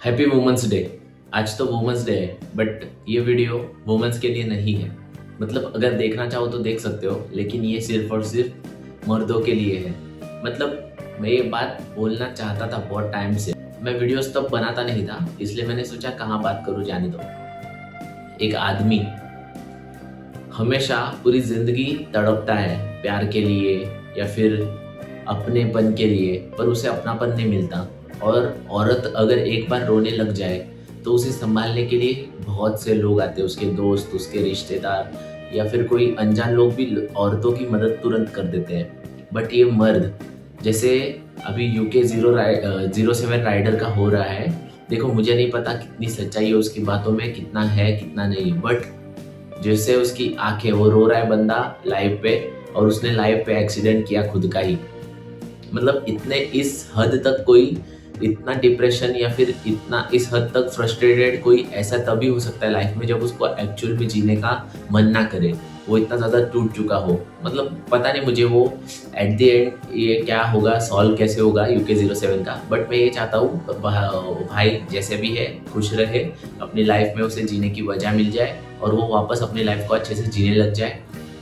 Happy women's day. आज तो women's day है, बट ये वीडियो वुमेंस के लिए नहीं है। मतलब अगर देखना चाहो तो देख सकते हो, लेकिन ये सिर्फ और सिर्फ मर्दों के लिए है। मतलब मैं ये बात बोलना चाहता था बहुत टाइम से। मैं वीडियोस तब बनाता नहीं था, इसलिए मैंने सोचा कहाँ बात करूँ, जाने दो। एक आदमी हमेशा पूरी जिंदगी तड़पता है प्यार के लिए या फिर अपनेपन के लिए, पर उसे अपनापन नहीं मिलता। और औरत अगर एक बार रोने लग जाए तो उसे संभालने के लिए बहुत से लोग आते हैं, उसके दोस्त, उसके रिश्तेदार या फिर कोई अनजान लोग भी औरतों की मदद तुरंत कर देते हैं। बट ये मर्द, जैसे अभी यूके 07 राइडर का हो रहा है, देखो मुझे नहीं पता कितनी सच्चाई है उसकी बातों में, कितना है कितना नहीं, बट जैसे उसकी आंखें, वो रो रहा है बंदा लाइव पे, और उसने लाइव पे एक्सीडेंट किया खुद का ही। मतलब इतने इस हद तक कोई इतना डिप्रेशन या फिर इतना इस हद तक फ्रस्ट्रेटेड कोई ऐसा तभी हो सकता है लाइफ में जब उसको एक्चुअल में जीने का मन ना करे, वो इतना ज़्यादा टूट चुका हो। मतलब पता नहीं मुझे वो एट द एंड ये क्या होगा, सॉल्व कैसे होगा यूके 07 का। बट मैं ये चाहता हूँ भाई जैसे भी है खुश रहे, अपनी लाइफ में उसे जीने की वजह मिल जाए और वो वापस अपनी लाइफ को अच्छे से जीने लग जाए।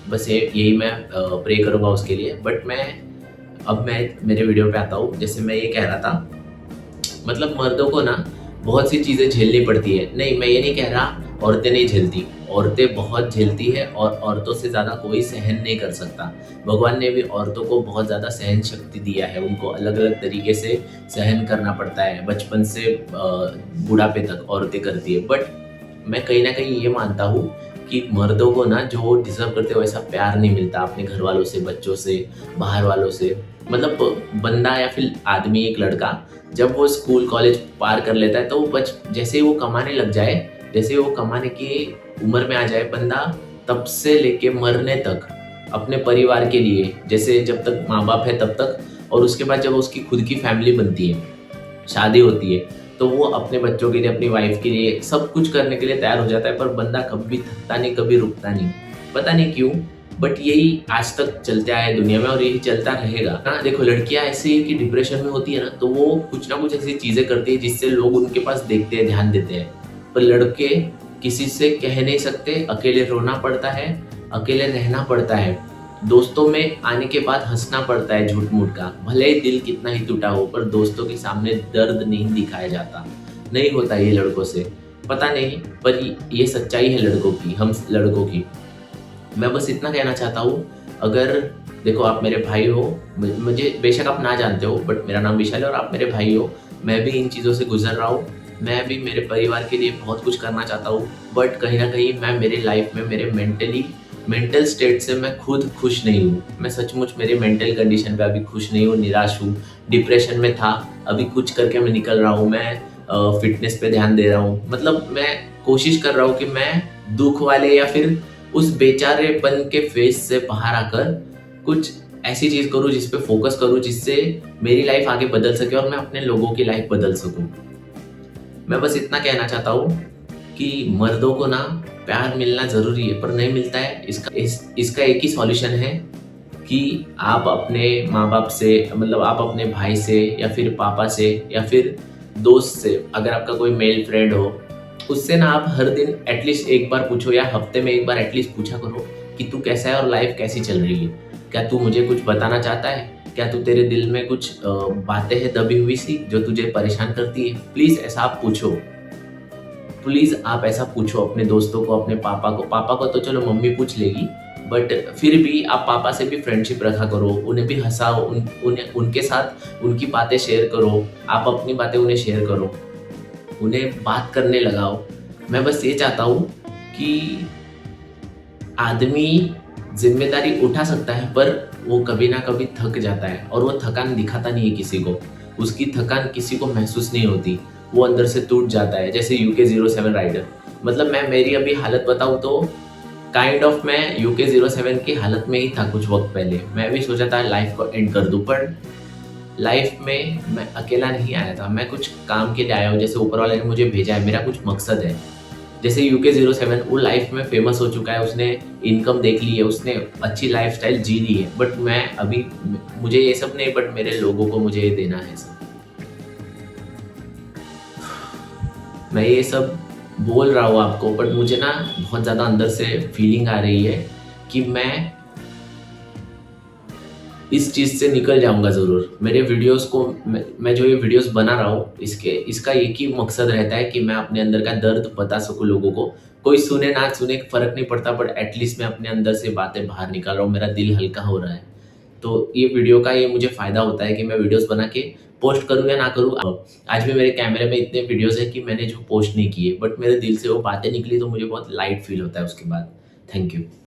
बस यही मैं प्रे करूँगा उसके लिए। बट अब मैं मेरे वीडियो पे आता हूँ। जैसे मैं ये कह रहा था, मतलब मर्दों को ना बहुत सी चीज़ें झेलनी पड़ती है। नहीं, मैं ये नहीं कह रहा औरतें नहीं झेलती, औरतें बहुत झेलती है और औरतों से ज़्यादा कोई सहन नहीं कर सकता। भगवान ने भी औरतों को बहुत ज़्यादा सहन शक्ति दिया है, उनको अलग अलग तरीके से सहन करना पड़ता है, बचपन से बुढ़ापे तक औरतें करती है। बट मैं कहीं ना कहीं ये मानता हूँ कि मर्दों को ना जो डिजर्व करते हो वैसा प्यार नहीं मिलता अपने घर वालों से, बच्चों से, बाहर वालों से। मतलब बंदा या फिर आदमी, एक लड़का जब वो स्कूल कॉलेज पार कर लेता है तो वो जैसे ही वो कमाने लग जाए, जैसे ही वो कमाने की उम्र में आ जाए बंदा, तब से लेके मरने तक अपने परिवार के लिए, जैसे जब तक माँ बाप है तब तक, और उसके बाद जब उसकी खुद की फैमिली बनती है, शादी होती है, तो वो अपने बच्चों के लिए, अपनी वाइफ के लिए सब कुछ करने के लिए तैयार हो जाता है। पर बंदा कभी थकता नहीं, कभी रुकता नहीं, पता नहीं क्यों, बट यही आज तक चलते आया है दुनिया में और यही चलता रहेगा। हाँ देखो, लड़कियां ऐसी कि डिप्रेशन में होती है ना, तो वो कुछ ना कुछ ऐसी चीजें करती है जिससे लोग उनके पास देखते हैं, ध्यान देते हैं। पर लड़के किसी से कह नहीं सकते, अकेले रोना पड़ता है, अकेले रहना पड़ता है, दोस्तों में आने के बाद हंसना पड़ता है झूठ मूठ का, भले ही दिल कितना ही टूटा हो, पर दोस्तों के सामने दर्द नहीं दिखाया जाता, नहीं होता ये लड़कों से, पता नहीं। पर ये सच्चाई है लड़कों की, हम लड़कों की। मैं बस इतना कहना चाहता हूँ, अगर देखो आप मेरे भाई हो, मुझे बेशक आप ना जानते हो, बट मेरा नाम विशाल है और आप मेरे भाई हो। मैं भी इन चीज़ों से गुजर रहा हूँ, मैं भी मेरे परिवार के लिए बहुत कुछ करना चाहता हूँ, बट कहीं ना कहीं मैं मेरी लाइफ में मेरे मेंटल स्टेट से मैं खुद खुश नहीं हूँ। मैं सचमुच मेरी मेंटल कंडीशन पे अभी खुश नहीं हूँ, निराश हूँ, डिप्रेशन में था, अभी कुछ करके मैं निकल रहा हूँ। मैं फिटनेस पे ध्यान दे रहा हूँ, मतलब मैं कोशिश कर रहा हूँ कि मैं दुख वाले या फिर उस बेचारेपन के फेस से बाहर आकर कुछ ऐसी चीज करूँ जिस पे फोकस करूँ, जिससे मेरी लाइफ आगे बदल सके और मैं अपने लोगों की लाइफ बदल सकूँ। मैं बस इतना कहना चाहता हूँ कि मर्दों को ना प्यार मिलना जरूरी है, पर नहीं मिलता है। इसका एक ही सॉल्यूशन है कि आप अपने माँ बाप से, मतलब आप अपने भाई से या फिर पापा से या फिर दोस्त से, अगर आपका कोई मेल फ्रेंड हो, उससे ना आप हर दिन एटलीस्ट एक बार पूछो, या हफ्ते में एक बार एटलीस्ट पूछा करो कि तू कैसा है और लाइफ कैसी चल रही है। क्या तू मुझे कुछ बताना चाहता है? क्या तू, तेरे दिल में कुछ बातें हैं दबी हुई सी जो तुझे परेशान करती है? प्लीज ऐसा आप पूछो, प्लीज आप ऐसा पूछो अपने दोस्तों को, अपने पापा को। पापा को तो चलो मम्मी पूछ लेगी, बट फिर भी आप पापा से भी फ्रेंडशिप रखा करो, उन्हें भी हंसाओ, उनके साथ उनकी बातें शेयर करो, आप अपनी बातें उन्हें शेयर करो, उन्हें बात करने लगाओ। मैं बस ये चाहता हूँ कि आदमी जिम्मेदारी उठा सकता है, पर वो कभी ना कभी थक जाता है, और वो थकान दिखाता नहीं है किसी को, उसकी थकान किसी को महसूस नहीं होती, वो अंदर से टूट जाता है। जैसे यूके 07 राइडर, मतलब मैं मेरी अभी हालत बताऊँ तो काइंड ऑफ मैं यूके 07 की हालत में ही था कुछ वक्त पहले। मैं भी सोचा था लाइफ को एंड कर दूं, पर लाइफ में मैं अकेला नहीं आया था, मैं कुछ काम के लिए आया हूँ। जैसे ऊपर वाले ने मुझे भेजा है, मेरा कुछ मकसद है। जैसे यूके 07 वो लाइफ में फेमस हो चुका है, उसने इनकम देख ली है, उसने अच्छी लाइफस्टाइल जी ली है, बट मैं अभी, मुझे ये सब नहीं, बट मेरे लोगों को मुझे ये देना है सब। मैं ये सब बोल रहा हूँ आपको, बट मुझे ना बहुत ज़्यादा अंदर से फीलिंग आ रही है कि मैं इस चीज़ से निकल जाऊंगा ज़रूर। मेरे वीडियोस को मैं जो ये वीडियोस बना रहा हूँ, इसका एक ही मकसद रहता है कि मैं अपने अंदर का दर्द बता सकूँ लोगों को। कोई सुने ना सुने फ़र्क नहीं पड़ता, बट एटलीस्ट मैं अपने अंदर से बातें बाहर निकाल रहा हूँ, मेरा दिल हल्का हो रहा है। तो ये वीडियो का ये मुझे फ़ायदा होता है कि मैं वीडियोस बना के पोस्ट करूँ या ना करूँ। आज भी मेरे कैमरे में इतने वीडियोस हैं कि मैंने जो पोस्ट नहीं किए, बट मेरे दिल से वो बातें निकली तो मुझे बहुत लाइट फील होता है उसके बाद। Thank you.